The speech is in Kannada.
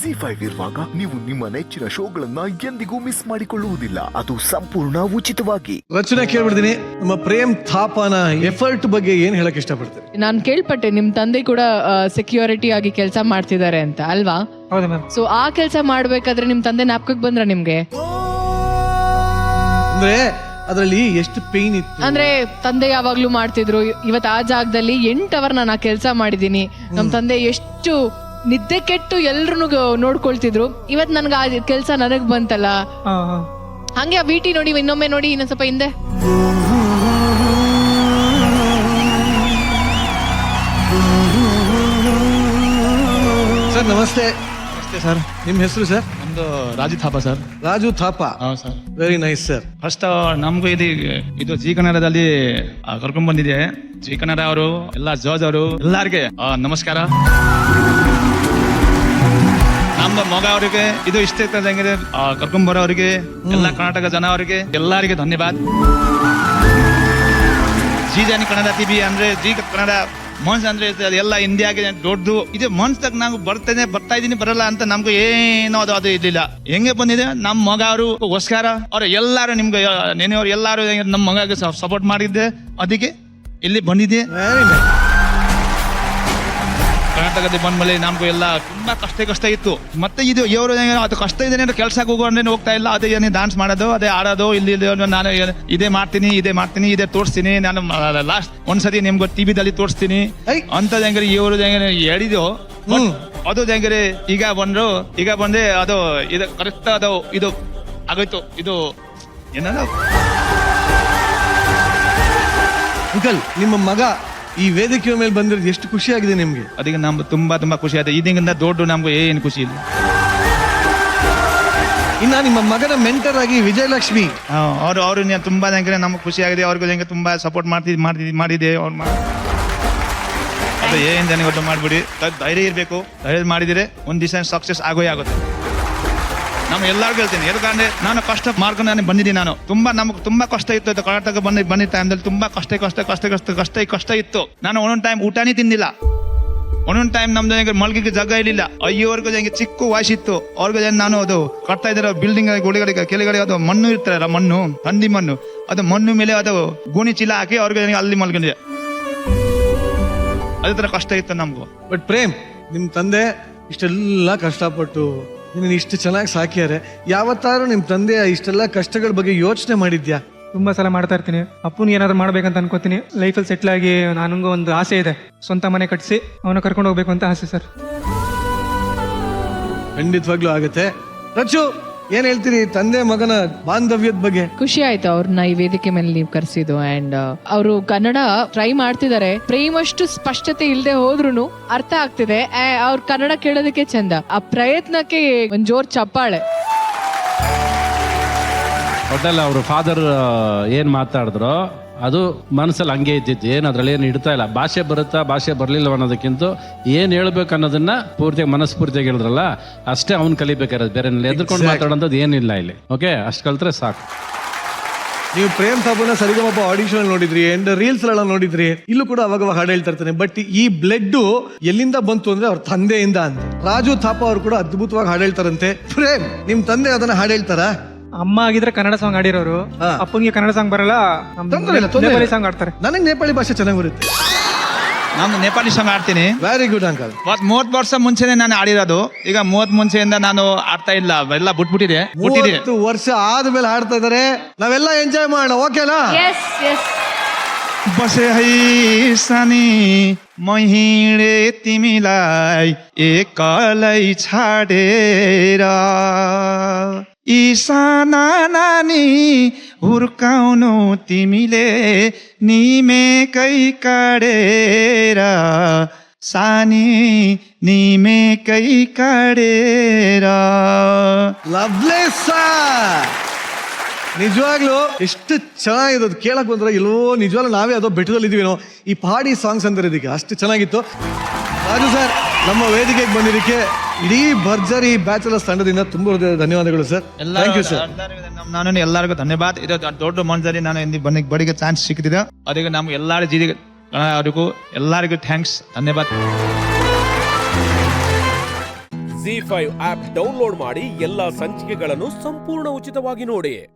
ZEE5 ಇರುವಾಗ ನೀವು ನಿಮ್ಮ ನೆಚ್ಚಿನ ಶೋಗಳನ್ನ ಎಂದಿಗೂ ಮಿಸ್ ಮಾಡಿಕೊಳ್ಳುವುದಿಲ್ಲ. ಅದು ಸಂಪೂರ್ಣ ಉಚಿತವಾಗಿ. ರಚನೆ ಕೇಳ್ಬಿಡ್ತೀನಿ, ನಮ್ಮ ಪ್ರೇಮ್ ಥಾಪಾನ ಎಫರ್ಟ್ ಬಗ್ಗೆ ಏನ್ ಹೇಳಕ್ ಇಷ್ಟಪಡ್ತೀರಿ? ನಾನು ಕೇಳ್ಪಟ್ಟೆ ನಿಮ್ ತಂದೆ ಕೂಡ ಸೆಕ್ಯೂರಿಟಿ ಆಗಿ ಕೆಲಸ ಮಾಡ್ತಿದ್ದಾರೆ ಅಂತ ಅಲ್ವಾ? ಹೌದು ಮ್ಯಾಮ್. ಸೊ ಆ ಕೆಲಸ ಮಾಡ್ಬೇಕಾದ್ರೆ ನಿಮ್ ತಂದೆ ಜ್ಞಾಪಕಕ್ಕೆ ಬಂದ್ರ ನಿಮ್ಗೆ? ಅಂದ್ರೆ ಅದ್ರಲ್ಲಿ ಎಷ್ಟು ಪೇನ್ ಇತ್ತು ಅಂದ್ರೆ ತಂದೆ ಯಾವಾಗ್ಲೂ ಮಾಡ್ತಿದ್ರು, ಇವತ್ ಆ ಜಾಗದಲ್ಲಿ 8 ಅವರ್ ನಾನು ಆ ಕೆಲಸ ಮಾಡಿದೀನಿ. ನಮ್ ತಂದೆ ಎಷ್ಟು ನಿದ್ದೆ ಕೆಟ್ಟು ಎಲ್ರು ನೋಡ್ಕೊಳ್ತಿದ್ರು, ಇವತ್ ನನ್ಗೆ ಆ ಕೆಲ್ಸ ನನಗ್ ಬಂತಲ್ಲ. ಹಂಗೆ ಆ ವಿಟಿ ನೋಡಿ, ಇನ್ನೊಮ್ಮೆ ನೋಡಿ, ಇನ್ನೊಂದ್ ಸ್ವಲ್ಪ ಹಿಂದೆ. ಸರ್ ನಮಸ್ತೆ. ಸರ್ ನಿಮ್ ಹೆಸರು ಸರ್? ನಮ್ದು ರಾಜು ಥಾಪ ಸರ್. ರಾಜು ಥಾಪಾ. ಹೌದು sir. Very nice sir. First ನಮಗೂ ಇದು ಜಿ ಕನ್ನಡದಲ್ಲಿ ಕರ್ಕೊಂಡ್ ಬಂದಿದೆ. ಜಿ ಕನ್ನಡ ಅವರು ಎಲ್ಲ ಜಡ್ಜ್ ಅವರು ಎಲ್ಲರಿಗೆ ನಮಸ್ಕಾರ. ನಮ್ದು ಮಗ ಅವರಿಗೆ ಇದು ಇಷ್ಟ ಇರ್ತದಂಗೆ ಕರ್ಕೊಂಡ್ ಬರೋರಿಗೆ ಎಲ್ಲ ಕರ್ನಾಟಕ ಜನ ಅವರಿಗೆ ಎಲ್ಲರಿಗೆ ಧನ್ಯವಾದ. ಜಿ ಜಾನಿ ಕನ್ನಡ ಟಿವಿ ಅಂದ್ರೆ ಜಿ ಕನ್ನಡ ಮನ್ಸ್ ಅಂದ್ರೆ ಎಲ್ಲ ಇಂಡಿಯಾಗೆ ದೊಡ್ಡದು ಇದು. ಮನ್ಸ್ದಾಗ ನಾವು ಬರ್ತಾ ಇದೀನಿ ಬರಲ್ಲ ಅಂತ ನಮ್ಗೆ ಏನೋ ಅದು ಇರ್ಲಿಲ್ಲ. ಹೆಂಗೆ ಬಂದಿದೆ ನಮ್ಮ ಮಗ ಅವರು ಗೋಸ್ಕರ ಅವ್ರು ಎಲ್ಲಾರು ನಿಮ್ಗೆ ನೆನೆಯವ್ರು ಎಲ್ಲಾರು ನಮ್ಮ ಮಗಗೆ ಸಪೋರ್ಟ್ ಮಾಡಿದ್ದೆ, ಅದಕ್ಕೆ ಇಲ್ಲಿ ಬಂದಿದೆ. Very nice. ಕರ್ನಾಟಕದ ಬಂದ್ಮೇಲೆ ನಮ್ಗೂ ಎಲ್ಲ ತುಂಬಾ ಕಷ್ಟ ಇತ್ತು. ಮತ್ತೆ ಇದು ಇವರು ಅದು ಕಷ್ಟ ಇದೆ ಕೆಲ್ಸಕ್ಕೆ ಹೋಗೋಣ ಹೋಗ್ತಾ ಇಲ್ಲ. ಅದೇ ಏನೇ ಡಾನ್ಸ್ ಮಾಡೋದು, ಅದೇ ಆಡೋದು, ಇಲ್ಲಿ ನಾನು ಇದೇ ಮಾಡ್ತೀನಿ ಇದೇ ತೋರಿಸ್ತೀನಿ. ನಾನು ಲಾಸ್ಟ್ ಒಂದ್ಸತಿ ನಿಮ್ಗೆ ಟಿವಿದಲ್ಲಿ ತೋರಿಸ್ತೀನಿ ಅಂತ ಇವರು ಹೇಳಿದ್ದು. ಅದು ಈಗ ಬಂದ್ರೆ ಅದು ಇದು ಕರೆಕ್ಟ್ ಅದು ಇದು ಆಗೋಯ್ತು. ಇದು ಏನ ಅಂಕಲ್, ನಿಮ್ಮ ಮಗ ಈ ವೇದಿಕೆಯ ಮೇಲೆ ಬಂದಿರೋದು ಎಷ್ಟು ಖುಷಿ ಆಗಿದೆ ನಿಮ್ಗೆ? ಅದಕ್ಕೆ ನಮ್ಗೆ ತುಂಬಾ ಖುಷಿ ಆಯ್ತು. ಇದಕ್ಕಿಂತ ದೊಡ್ಡ ನಮ್ಗೆ ಏನು ಖುಷಿ ಇಲ್ಲ. ಇನ್ನ ನಿಮ್ಮ ಮಗನ ಮೆಂಟರ್ ಆಗಿ ವಿಜಯಲಕ್ಷ್ಮಿ ಅವರು ತುಂಬಾ ನಮ್ಗೆ ಖುಷಿ ಆಗಿದೆ. ಅವ್ರಿಗೂ ತುಂಬಾ ಸಪೋರ್ಟ್ ಮಾಡಿದೆ ಅವ್ರು. ಅದು ಏನ್ ಜನ ಒಟ್ಟು ಮಾಡ್ಬಿಡಿ, ಧೈರ್ಯ ಇರ್ಬೇಕು. ಧೈರ್ಯ ಮಾಡಿದ್ರೆ ಒಂದ್ ದಿವಸ ಸಕ್ಸಸ್ ಆಗುತ್ತೆ. ನಾನು ಎಲ್ಲರಿಗೂ ಹೇಳ್ತೀನಿ, ಯಾಕಂದ್ರೆ ನಾನು ಕಷ್ಟ ಮಾಡ್ಕೊಂಡು ನಾನು ಬಂದಿದ್ದೀನಿ. ನಮ್ಗೆ ತುಂಬಾ ಕಷ್ಟ ಇತ್ತು. ಕರ್ನಾಟಕ ಬಂದಿದ್ದ ಟೈಮ್ದಲ್ಲಿ ತುಂಬಾ ಕಷ್ಟ ಇತ್ತು. ನಾನು ಒಂದೊಂದು ಟೈಮ್ ಊಟನೇ ತಿಂದಿಲ್ಲ. ಒಂದೊಂದು ಟೈಮ್ ನಮ್ದು ಮಲ್ಗಿಗೆ ಜಾಗ ಇರಲಿಲ್ಲ. ಅಯ್ಯೋರ್ಗು ಚಿಕ್ಕ ವಯಸ್ಸಿತ್ತು. ಅವ್ರಿಗೆ ನಾನು ಅದು ಕಟ್ತಾ ಇದ್ದಾರೆ ಬಿಲ್ಡಿಂಗ್ ಗೋಡೆಗಳಿಗೆ ಕೆಳಗಡೆ ಅದು ಮಣ್ಣು ಇರ್ತಾರಲ್ಲ, ಮಣ್ಣು ಹಂದಿ ಮಣ್ಣು, ಅದು ಮಣ್ಣು ಮೇಲೆ ಅದು ಗೋಣಿ ಚೀಲ ಹಾಕಿ ಅವ್ರಿಗೆ ಅಲ್ಲಿ ಮಲ್ಕೊಂಡಿದೆ. ಅದೇ ತರ ಕಷ್ಟ ಇತ್ತು ನಮ್ಗೂ. ಬಟ್ ಪ್ರೇಮ್, ನಿಮ್ ತಂದೆ ಇಷ್ಟೆಲ್ಲ ಕಷ್ಟಪಟ್ಟು ನಿನ್ನ ಇಷ್ಟು ಚೆನ್ನಾಗಿ ಸಾಕ್ಯಾರೆ. ಯಾವತ್ತಾರು ನಿಮ್ ತಂದೆಯ ಇಷ್ಟೆಲ್ಲ ಕಷ್ಟಗಳ ಬಗ್ಗೆ ಯೋಚನೆ ಮಾಡಿದ್ಯಾ? ತುಂಬಾ ಸಲ ಮಾಡ್ತಾ ಇರ್ತೀನಿ. ಅಪ್ಪನ ಏನಾದ್ರು ಮಾಡ್ಬೇಕಂತ ಅನ್ಕೋತೀನಿ. ಲೈಫಲ್ಲಿ ಸೆಟ್ಲ್ ಆಗಿ ನನಗೂ ಒಂದು ಆಸೆ ಇದೆ, ಸ್ವಂತ ಮನೆ ಕಟ್ಟಿಸಿ ಅವನ ಕರ್ಕೊಂಡು ಹೋಗ್ಬೇಕು ಅಂತ ಆಸೆ ಸರ್. ಖಂಡಿತವಾಗ್ಲೂ ಆಗುತ್ತೆ. ರಚು, ಏನ್ ಹೇಳ್ತೀರಿ ತಂದೆ ಮಗನ ಬಾಂಧವ್ಯದ ಬಗ್ಗೆ? ಖುಷಿ ಆಯ್ತು ಅವ್ರನ್ನ ಈ ವೇದಿಕೆ ಮೇಲೆ ನೀವು ಕರೆಸಿದ್ದು. ಅಂಡ್ ಅವರು ಕನ್ನಡ ಟ್ರೈ ಮಾಡ್ತಿದ್ದಾರೆ. ಪ್ರೇಮಷ್ಟು ಸ್ಪಷ್ಟತೆ ಇಲ್ಲದೆ ಹೋದ್ರು ಅರ್ಥ ಆಗ್ತಿದೆ. ಅವ್ರ ಕನ್ನಡ ಕೇಳೋದಕ್ಕೆ ಚಂದ. ಆ ಪ್ರಯತ್ನಕ್ಕೆ ಒಂದ್ ಜೋರ್ ಚಪ್ಪಾಳೆ. ಒಟ್ಟಲ್ಲ ಅವರು ಫಾದರ್ ಏನ್ ಮಾತಾಡಿದ್ರು ಅದು ಮನಸ್ಸಲ್ಲಿ ಹಂಗೆ ಇದ್ದಿತ್ತು. ಏನು ಅದ್ರಲ್ಲಿ ಏನು ಇಡ್ತಾ ಇಲ್ಲ. ಭಾಷೆ ಬರುತ್ತಾ ಭಾಷೆ ಬರಲಿಲ್ಲ ಅನ್ನೋದಕ್ಕಿಂತ ಏನು ಹೇಳ್ಬೇಕು ಅನ್ನೋದನ್ನ ಪೂರ್ತಿಯಾಗಿ ಮನಸ್ಫೂರ್ತಿಯಾಗಿ ಹೇಳಿದ್ರಲ್ಲ, ಅಷ್ಟೇ ಅವ್ನು ಕಲಿಬೇಕಾಗಿರೋದು. ಬೇರೆ ಎದ್ಕೊಂಡು ಮಾತಾಡೋಂಥದ್ದು ಏನಿಲ್ಲ ಇಲ್ಲಿ. ಓಕೆ, ಅಷ್ಟು ಕಲ್ತ್ರೆ ಸಾಕು. ನೀವು ಪ್ರೇಮ್ ಸಾಬುನ ಸರಿಗಮಪ ಆಡಿಷನ್ ನೋಡಿದ್ರಿ ಅಂಡ್ ರೀಲ್ಸ್ ಎಲ್ಲ ನೋಡಿದ್ರಿ. ಇಲ್ಲೂ ಕೂಡ ಅವಾಗ ಹಾಡು ಹೇಳ್ತಾ ಇರ್ತಾನೆ. ಬಟ್ ಈ ಬ್ಲಡ್ ಎಲ್ಲಿಂದ ಬಂತು ಅಂದ್ರೆ ಅವ್ರ ತಂದೆಯಿಂದ ಅಂತ. ರಾಜು ಥಾಪಾ ಅವರು ಕೂಡ ಅದ್ಭುತವಾಗಿ ಹಾಡು ಹೇಳ್ತಾರಂತೆ. ಪ್ರೇಮ್, ನಿಮ್ ತಂದೆ ಅದನ್ನ ಹಾಡು ಹೇಳ್ತಾರಾ? ಅಮ್ಮ ಆಗಿದ್ರೆ ಕನ್ನಡ ಸಾಂಗ್ ಆಡಿರೋರು, ಅಪ್ಪನಿಗೆ ಕನ್ನಡ ಸಾಂಗ್ ಬರಲ್ಲ, ನೇಪಾಳಿ ಸಾಂಗ್ ಆಡ್ತಾರೆ. ನನಗೆ ನೇಪಾಳಿ ಭಾಷೆ ಚೆನ್ನಾಗಿ ಬರುತ್ತೆ. ನಾನು ನೇಪಾಳಿ ಸಾಂಗ್ ಆಡ್ತೀನಿ. Very good uncle. 30 ವರ್ಷ ಮುಂಚೆನೆ ನಾನು ಆಡಿರೋದು. ಈಗ 30 ಮುಂಚೆಯಿಂದ ನಾನು ಆಡ್ತಾ ಇಲ್ಲ, ಎಲ್ಲ ಬಿಟ್ಬಿಟ್ಟಿದೆ. 30 ವರ್ಷ ಆದ್ಮೇಲೆ ಹಾಡ್ತಾ ಇದಾರೆ. ನಾವೆಲ್ಲ ಎಂಜಾಯ್ ಮಾಡೋಣ, ಓಕೆನಾ? बसे है सानी महिडे तिमीलाई एकलै छाडेर यी साना नानी हुर्काउनु तिमीले निमेकै काडेर सानी निमेकै काडेर. ಲವ್ಲಿ ಸರ್, ನಿಜವಾಗ್ಲೂ ಎಷ್ಟು ಚೆನ್ನಾಗಿರೋದು ಕೇಳಕ್ ಬಂದ್ರೆ. ಎಲ್ಲೋ ನಿಜವಾಗ್ಲೂ ನಾವೇ ಅದೋ ಬೆಟ್ಟದಲ್ಲಿ ಇದೀವಿ ನಾವು. ಈ ಪಹಾಡಿ ಸಾಂಗ್ಸ್ ಅಂದ್ರೆ ಇದಕ್ಕೆ ಅಷ್ಟು ಚೆನ್ನಾಗಿತ್ತು. ರಾಜು ಸರ್, ನಮ್ಮ ವೇದಿಕೆಗೆ ಬಂದಿದ್ದಕ್ಕೆ ಇಡೀ ಭರ್ಜರಿ ಬ್ಯಾಚಲರ್ಸ್ ತಂಡದಿಂದ ತುಂಬಾ ಧನ್ಯವಾದಗಳು ಸರ್. Thank you sir. ನಾನು ಎಲ್ಲರಿಗೂ ಧನ್ಯವಾದ. ಇದು ದೊಡ್ಡ ಮನದಲ್ಲಿ ನಾನು ಬಡಿಗೆ ಚಾನ್ಸ್ ಸಿಕ್ಕಿದೆ. ಅದಕ್ಕೆ ನಮ್ಗೆ ಎಲ್ಲರ ಜೀರಿಗೆ ಅವರಿಗೂ ಎಲ್ಲರಿಗೂ ಥ್ಯಾಂಕ್ಸ್, ಧನ್ಯವಾದ. ZEE5 ಆಪ್ ಡೌನ್ಲೋಡ್ ಮಾಡಿ ಎಲ್ಲಾ ಸಂಚಿಕೆಗಳನ್ನು ಸಂಪೂರ್ಣ ಉಚಿತವಾಗಿ ನೋಡಿ.